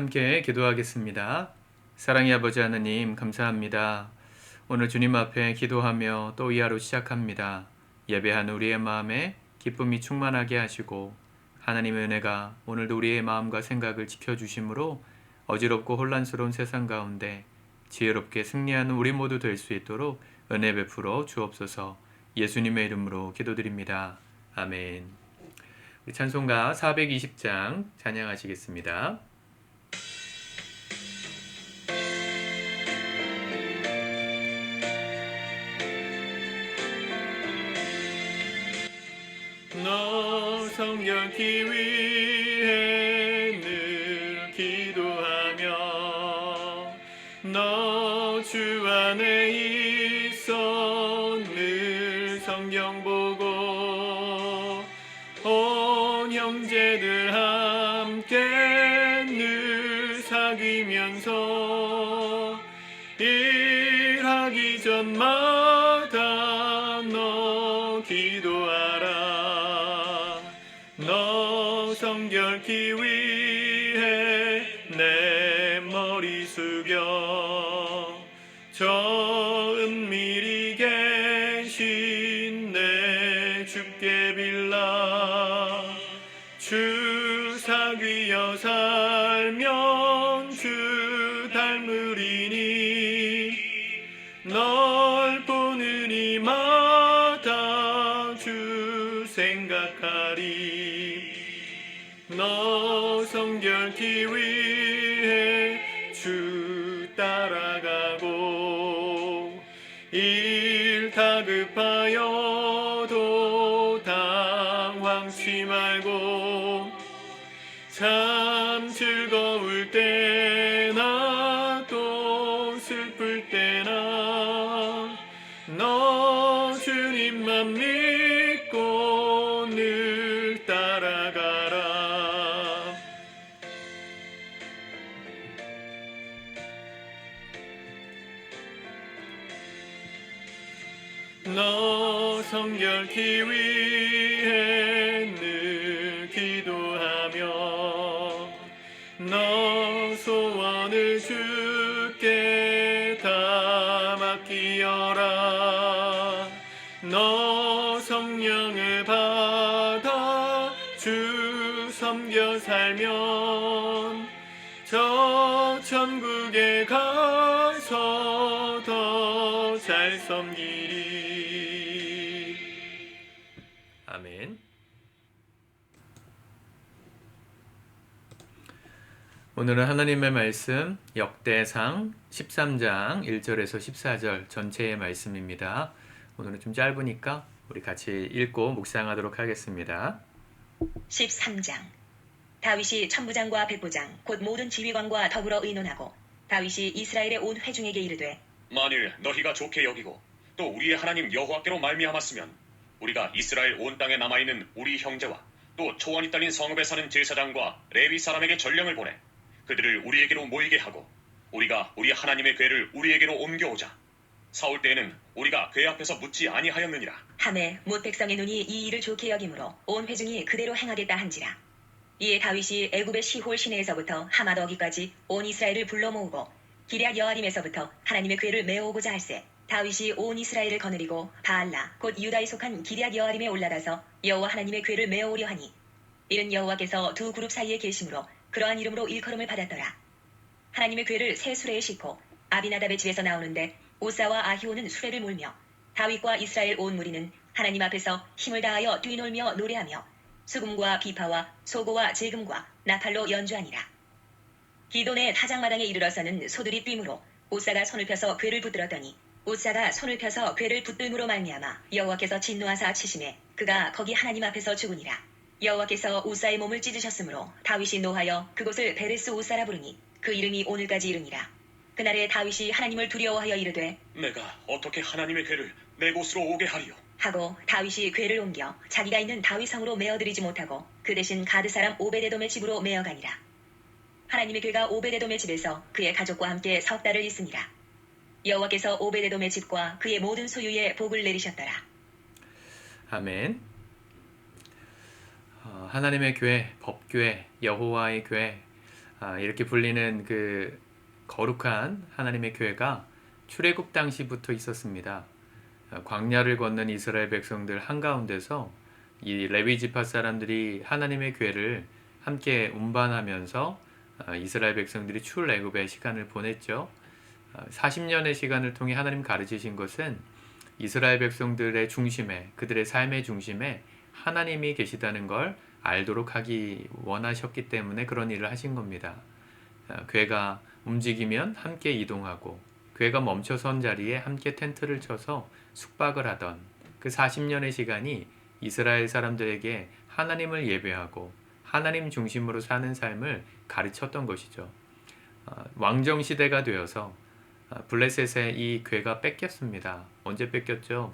함께 기도하겠습니다. 사랑의 아버지 하나님, 감사합니다. 오늘 주님 앞에 기도하며 또 이 하루 시작합니다. 예배한 우리의 마음에 기쁨이 충만하게 하시고 하나님의 은혜가 오늘도 우리의 마음과 생각을 지켜주심으로 어지럽고 혼란스러운 세상 가운데 지혜롭게 승리하는 우리 모두 될 수 있도록 은혜 베풀어 주옵소서. 예수님의 이름으로 기도드립니다. 아멘. 우리 찬송가 420장 찬양하시겠습니다. 너 성결케 위해 늘 기도하며 너 주 안에 있어 늘 성경 보고 온 형제들 함께 늘 사귀면서 일하기 전마다 너 기도하라. 너 성결케 위해 내 머리 숙여 저 은밀히 계신 내 주께 빌라. 주 사귀어 살면 주 닮으리니 널 보는 이마다 주 생각하리. 너 성결케 위해 주 따라가고 일 다급하여도 당황치 말고 참 즐거울 때나 또 슬플 때나 너 주님만 믿고 늘 따라가라. 너 성결케 위해 늘 기도하며 너 소원을 주께 다 맡기어라. 너 성령을 받아 주 섬겨 살면 저 천국에 가서 더 잘 섬기리. 아멘. 오늘은 하나님의 말씀 역대상 13장 1절에서 14절 전체의 말씀입니다. 오늘은 좀 짧으니까 우리 같이 읽고 묵상하도록 하겠습니다. 13장. 다윗이 천부장과 백부장 곧 모든 지휘관과 더불어 의논하고 다윗이 이스라엘의 온 회중에게 이르되 만일 너희가 좋게 여기고 또 우리의 하나님 여호와께로 말미암았으면 우리가 이스라엘 온 땅에 남아있는 우리 형제와 또 초원이 딸린 성읍에 사는 제사장과 레위 사람에게 전령을 보내 그들을 우리에게로 모이게 하고 우리가 우리 하나님의 궤를 우리에게로 옮겨오자. 사올 때에는 우리가 궤 앞에서 묻지 아니하였느니라. 하매 못 백성의 눈이 이 일을 좋게 여김으로 온 회중이 그대로 행하겠다 한지라. 이에 다윗이 애굽의 시홀 시내에서부터 하맛 어기까지 온 이스라엘을 불러 모으고 기럇 여아림에서부터 하나님의 궤를 메어오고자 할세. 다윗이 온 이스라엘을 거느리고 바알라 곧 유다에 속한 기럇 여아림에 올라가서 여호와 하나님의 궤를 메어오려 하니 이는 여호와께서 두 그룹 사이에 계심으로 그러한 이름으로 일컬음을 받았더라. 하나님의 궤를 새 수레에 싣고 아비나답의 집에서 나오는데 오사와 아히오는 수레를 몰며 다윗과 이스라엘 온 무리는 하나님 앞에서 힘을 다하여 뛰놀며 노래하며 수금과 비파와 소고와 제금과 나팔로 연주하니라. 기돈의 타작마당에 이르러서는 소들이 뛰므로 오사가 손을 펴서 궤를 붙들었더니 오사가 손을 펴서 궤를 붙들므로 말미암아 여호와께서 진노하사 치심에 그가 거기 하나님 앞에서 죽으니라. 여호와께서 오사의 몸을 찢으셨으므로 다윗이 노하여 그곳을 베레스 오사라 부르니 그 이름이 오늘까지 이르니라. 그날에 다윗이 하나님을 두려워하여 이르되 내가 어떻게 하나님의 궤를 내 곳으로 오게 하리요. 하고 다윗이 궤를 옮겨 자기가 있는 다윗성으로 메어들이지 못하고 그 대신 가드 사람 오베데돔의 집으로 메어가니라. 하나님의 궤가 오베데돔의 집에서 그의 가족과 함께 석 달을 있으니라. 여호와께서 오베데돔의 집과 그의 모든 소유에 복을 내리셨더라. 아멘. 하나님의 궤, 법궤, 여호와의 궤, 이렇게 불리는 그 거룩한 하나님의 교회가 출애굽 당시부터 있었습니다. 광야를 건넌 이스라엘 백성들 한가운데서 이 레위 지파 사람들이 하나님의 교회를 함께 운반하면서 이스라엘 백성들이 출애굽의 시간을 보냈죠. 40년의 시간을 통해 하나님 가르치신 것은 이스라엘 백성들의 중심에, 그들의 삶의 중심에 하나님이 계시다는 걸 알도록 하기 원하셨기 때문에 그런 일을 하신 겁니다. 교회가 움직이면 함께 이동하고, 교회가 멈춰선 자리에 함께 텐트를 쳐서 숙박을 하던 그 40년의 시간이 이스라엘 사람들에게 하나님을 예배하고 하나님 중심으로 사는 삶을 가르쳤던 것이죠. 왕정 시대가 되어서 블레셋의 이 괴가 뺏겼습니다. 언제 뺏겼죠?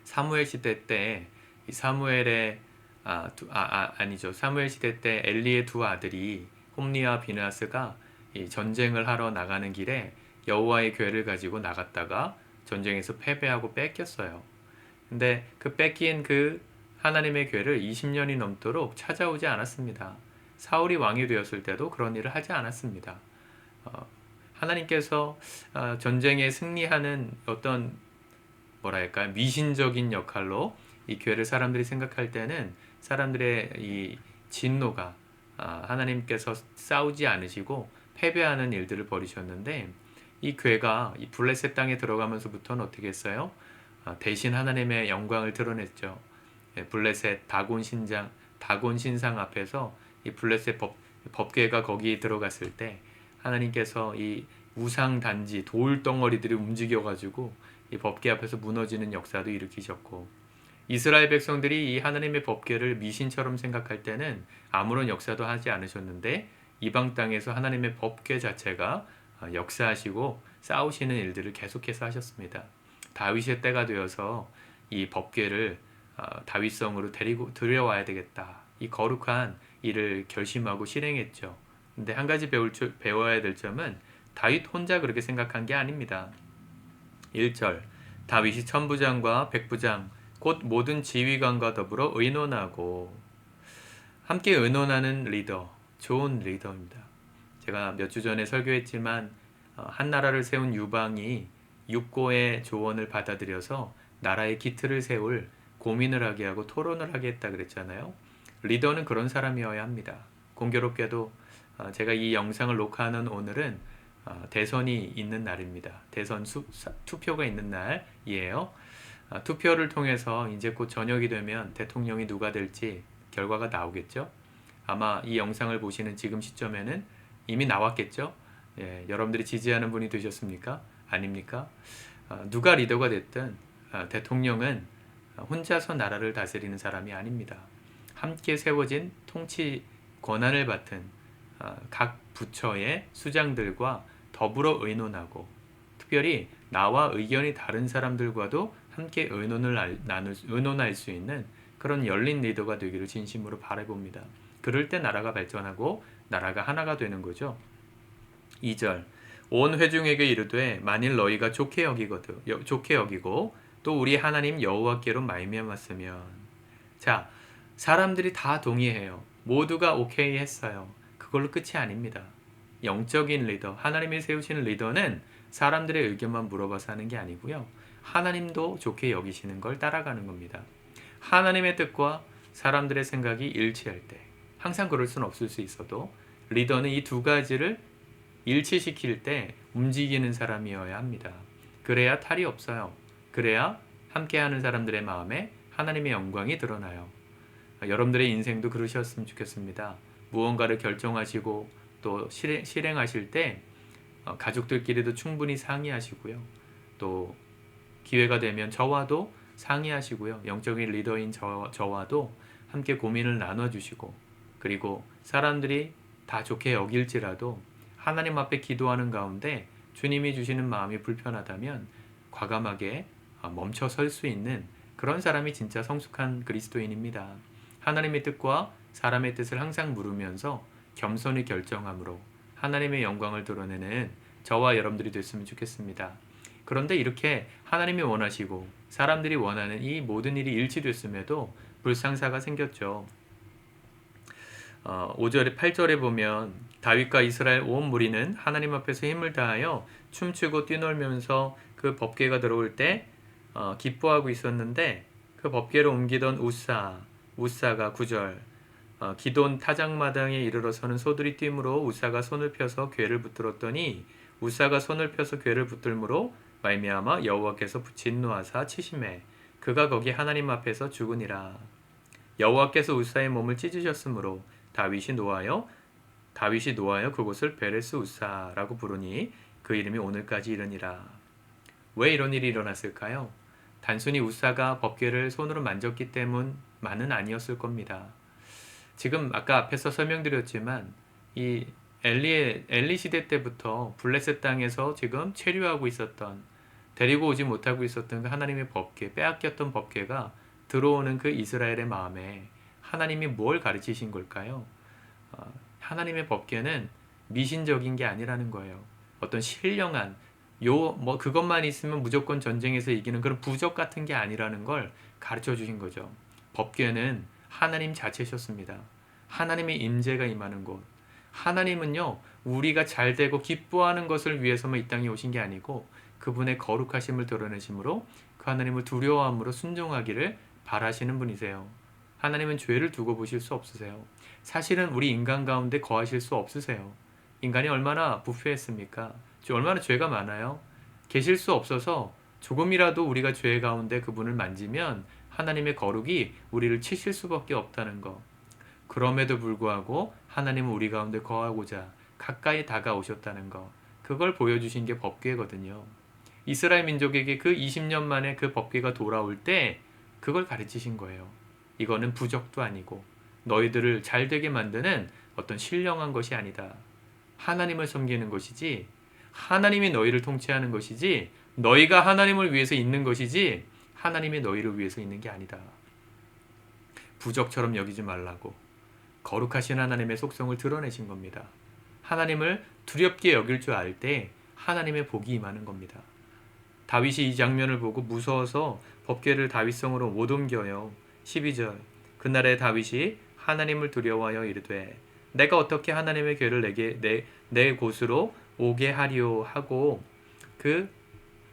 사무엘 시대 때 사무엘의 아니죠. 사무엘 시대 때 엘리의 두 아들이 홈리와 비느하스가 이 전쟁을 하러 나가는 길에 여호와의 괴를 가지고 나갔다가 전쟁에서 패배하고 뺏겼어요. 근데 그 뺏긴 그 하나님의 괴를 20년이 넘도록 찾아오지 않았습니다. 사울이 왕이 되었을 때도 그런 일을 하지 않았습니다. 하나님께서 전쟁에 승리하는 어떤 뭐랄까 미신적인 역할로 이 교회를 사람들이 생각할 때는 사람들의 이 진노가 하나님께서 싸우지 않으시고 패배하는 일들을 벌이셨는데, 이 교회가 이 블레셋 땅에 들어가면서부터는 어떻게 했어요? 대신 하나님의 영광을 드러냈죠. 블레셋 다곤 신상 앞에서 이 블레셋 법궤가 거기 들어갔을 때 하나님께서 이 우상 단지 돌 덩어리들이 움직여 가지고 이 법궤 앞에서 무너지는 역사도 일으키셨고, 이스라엘 백성들이 이 하나님의 법궤를 미신처럼 생각할 때는 아무런 역사도 하지 않으셨는데, 이방 땅에서 하나님의 법궤 자체가 역사하시고 싸우시는 일들을 계속해서 하셨습니다. 다윗의 때가 되어서 이 법궤를 다윗성으로 들여와야 되겠다, 이 거룩한 일을 결심하고 실행했죠. 근데 한 가지 배워야 될 점은 다윗 혼자 그렇게 생각한 게 아닙니다. 1절 다윗이 천부장과 백부장 곧 모든 지휘관과 더불어 의논하고, 함께 의논하는 리더, 좋은 리더입니다. 제가 몇 주 전에 설교했지만 한 나라를 세운 유방이 육고의 조언을 받아들여서 나라의 기틀을 세울 고민을 하게 하고 토론을 하게 했다 그랬잖아요. 리더는 그런 사람이어야 합니다. 공교롭게도 제가 이 영상을 녹화하는 오늘은 대선이 있는 날입니다. 대선 투표가 있는 날이에요. 투표를 통해서 이제 곧 저녁이 되면 대통령이 누가 될지 결과가 나오겠죠. 아마 이 영상을 보시는 지금 시점에는 이미 나왔겠죠. 여러분들이 지지하는 분이 되셨습니까? 아닙니까? 누가 리더가 됐든 대통령은 혼자서 나라를 다스리는 사람이 아닙니다. 함께 세워진 통치 권한을 맡은 각 부처의 수장들과 더불어 의논하고, 특별히 나와 의견이 다른 사람들과도 함께 의논할 수 있는 그런 열린 리더가 되기를 진심으로 바라봅니다. 그럴 때 나라가 발전하고 나라가 하나가 되는 거죠. 2절 온 회중에게 이르되 만일 너희가 좋게 여기고 또 우리 하나님 여호와께로 말미암았으면. 자, 사람들이 다 동의해요. 모두가 오케이 했어요. 그걸로 끝이 아닙니다. 영적인 리더, 하나님이 세우시는 리더는 사람들의 의견만 물어봐서 하는 게 아니고요, 하나님도 좋게 여기시는 걸 따라가는 겁니다. 하나님의 뜻과 사람들의 생각이 일치할 때, 항상 그럴 수는 없을 수 있어도 리더는 이 두 가지를 일치시킬 때 움직이는 사람이어야 합니다. 그래야 탈이 없어요. 그래야 함께하는 사람들의 마음에 하나님의 영광이 드러나요. 여러분들의 인생도 그러셨으면 좋겠습니다. 무언가를 결정하시고 또 실행하실 때 가족들끼리도 충분히 상의하시고요. 또 기회가 되면 저와도 상의하시고요. 영적인 리더인 저와도 함께 고민을 나눠주시고, 그리고 사람들이 다 좋게 여길지라도 하나님 앞에 기도하는 가운데 주님이 주시는 마음이 불편하다면 과감하게 멈춰 설 수 있는 그런 사람이 진짜 성숙한 그리스도인입니다. 하나님의 뜻과 사람의 뜻을 항상 물으면서 겸손히 결정함으로 하나님의 영광을 드러내는 저와 여러분들이 됐으면 좋겠습니다. 그런데 이렇게 하나님이 원하시고 사람들이 원하는 이 모든 일이 일치됐음에도 불상사가 생겼죠. 5절에 8절에 보면 다윗과 이스라엘 온 무리는 하나님 앞에서 힘을 다하여 춤추고 뛰놀면서 그 법궤가 들어올 때 기뻐하고 있었는데, 그 법궤를 옮기던 우사가 9절, 기돈 타작마당에 이르러서는 소들이 뛰므로 우사가 손을 펴서 궤를 붙들었더니 우사가 손을 펴서 궤를 붙들므로 말미암아 여호와께서 진노하사 치심해 그가 거기 하나님 앞에서 죽으니라. 여호와께서 우사의 몸을 찢으셨으므로 다윗이 노하여 그곳을 베레스 우사라고 부르니 그 이름이 오늘까지 이르니라. 왜 이런 일이 일어났을까요? 단순히 우사가 법궤를 손으로 만졌기 때문만은 아니었을 겁니다. 지금 아까 앞에서 설명드렸지만 이 엘리 시대 때부터 블레셋 땅에서 지금 체류하고 있었던, 데리고 오지 못하고 있었던 그 하나님의 법궤, 빼앗겼던 법궤가 들어오는 그 이스라엘의 마음에 하나님이 뭘 가르치신 걸까요? 하나님의 법궤는 미신적인 게 아니라는 거예요. 어떤 신령한 그것만 있으면 무조건 전쟁에서 이기는 그런 부적 같은 게 아니라는 걸 가르쳐 주신 거죠. 법궤는 하나님 자체셨습니다. 하나님의 임재가 임하는 곳. 하나님은요, 우리가 잘 되고 기뻐하는 것을 위해서만 이 땅에 오신 게 아니고 그분의 거룩하심을 드러내심으로 그 하나님을 두려워함으로 순종하기를 바라시는 분이세요. 하나님은 죄를 두고 보실 수 없으세요. 사실은 우리 인간 가운데 거하실 수 없으세요. 인간이 얼마나 부패했습니까? 얼마나 죄가 많아요? 계실 수 없어서 조금이라도 우리가 죄 가운데 그분을 만지면 하나님의 거룩이 우리를 치실 수밖에 없다는 거. 그럼에도 불구하고 하나님은 우리 가운데 거하고자 가까이 다가오셨다는 거. 그걸 보여주신 게 법궤거든요. 이스라엘 민족에게 그 20년 만에 그 법궤가 돌아올 때 그걸 가르치신 거예요. 이거는 부적도 아니고 너희들을 잘 되게 만드는 어떤 신령한 것이 아니다. 하나님을 섬기는 것이지, 하나님이 너희를 통치하는 것이지, 너희가 하나님을 위해서 있는 것이지 하나님이 너희를 위해서 있는 게 아니다. 부적처럼 여기지 말라고 거룩하신 하나님의 속성을 드러내신 겁니다. 하나님을 두렵게 여길 줄 알 때 하나님의 복이 임하는 겁니다. 다윗이 이 장면을 보고 무서워서 법궤를 다윗성으로 못 옮겨요. 12절, 그날에 다윗이 하나님을 두려워하여 이르되 내가 어떻게 하나님의 궤를 내 곳으로 오게 하리오 하고 그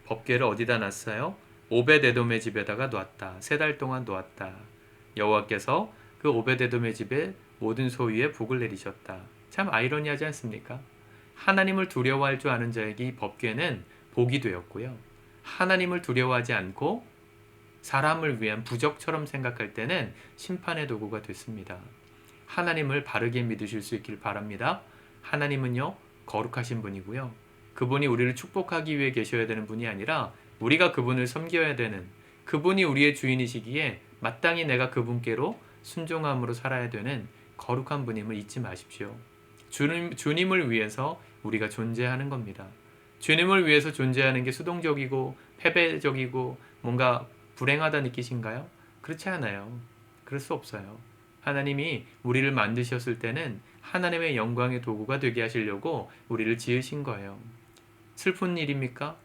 법궤를 어디다 놨어요? 오벳에돔의 집에다가 놨다. 3달 동안 놓았다. 여호와께서 그 오벳에돔의 집에 모든 소유에 복을 내리셨다. 참 아이러니하지 않습니까? 하나님을 두려워할 줄 아는 자에게 이 법궤는 복이 되었고요. 하나님을 두려워하지 않고 사람을 위한 부적처럼 생각할 때는 심판의 도구가 됐습니다. 하나님을 바르게 믿으실 수 있길 바랍니다. 하나님은요, 거룩하신 분이고요. 그분이 우리를 축복하기 위해 계셔야 되는 분이 아니라 우리가 그분을 섬겨야 되는, 그분이 우리의 주인이시기에 마땅히 내가 그분께로 순종함으로 살아야 되는 거룩한 분임을 잊지 마십시오. 주님을 위해서 우리가 존재하는 겁니다. 주님을 위해서 존재하는 게 수동적이고 패배적이고 뭔가 불행하다 느끼신가요? 그렇지 않아요. 그럴 수 없어요. 하나님이 우리를 만드셨을 때는 하나님의 영광의 도구가 되게 하시려고 우리를 지으신 거예요. 슬픈 일입니까?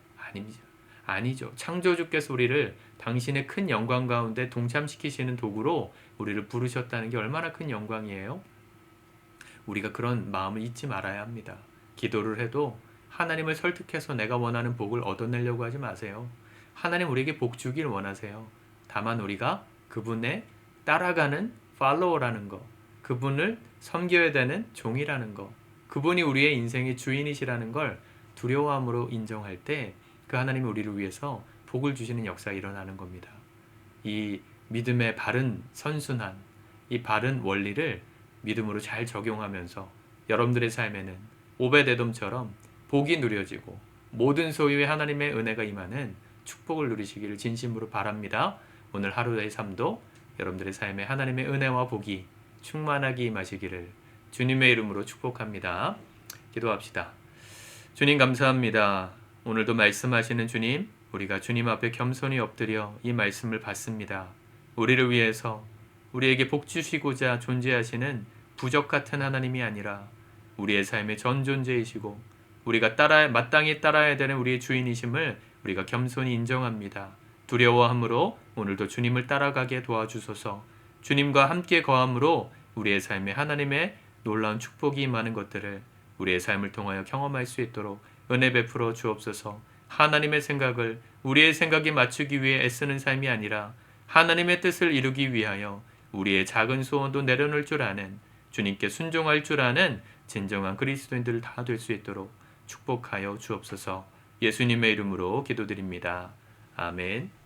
아니죠. 창조주께서 우리를 당신의 큰 영광 가운데 동참시키시는 도구로 우리를 부르셨다는 게 얼마나 큰 영광이에요? 우리가 그런 마음을 잊지 말아야 합니다. 기도를 해도 하나님을 설득해서 내가 원하는 복을 얻어내려고 하지 마세요. 하나님 우리에게 복 주길 원하세요. 다만 우리가 그분의 따라가는 팔로워라는 거, 그분을 섬겨야 되는 종이라는 거, 그분이 우리의 인생의 주인이시라는 걸 두려워함으로 인정할 때 그 하나님이 우리를 위해서 복을 주시는 역사가 일어나는 겁니다. 이 믿음의 바른 선순환, 이 바른 원리를 믿음으로 잘 적용하면서 여러분들의 삶에는 오벳에돔처럼 복이 누려지고 모든 소유의 하나님의 은혜가 임하는 축복을 누리시기를 진심으로 바랍니다. 오늘 하루의 삶도 여러분들의 삶에 하나님의 은혜와 복이 충만하게 임하시기를 주님의 이름으로 축복합니다. 기도합시다. 주님 감사합니다. 오늘도 말씀하시는 주님, 우리가 주님 앞에 겸손히 엎드려 이 말씀을 받습니다. 우리를 위해서 우리에게 복 주시고자 존재하시는 부적 같은 하나님이 아니라 우리의 삶의 전 존재이시고 우리가 마땅히 따라야 되는 우리의 주인이심을 우리가 겸손히 인정합니다. 두려워함으로 오늘도 주님을 따라가게 도와주소서. 주님과 함께 거함으로 우리의 삶에 하나님의 놀라운 축복이 임하는 것들을 우리의 삶을 통하여 경험할 수 있도록 은혜 베풀어 주옵소서. 하나님의 생각을 우리의 생각에 맞추기 위해 애쓰는 삶이 아니라 하나님의 뜻을 이루기 위하여 우리의 작은 소원도 내려놓을 줄 아는, 주님께 순종할 줄 아는 진정한 그리스도인들 다 될 수 있도록 축복하여 주옵소서. 예수님의 이름으로 기도드립니다. 아멘.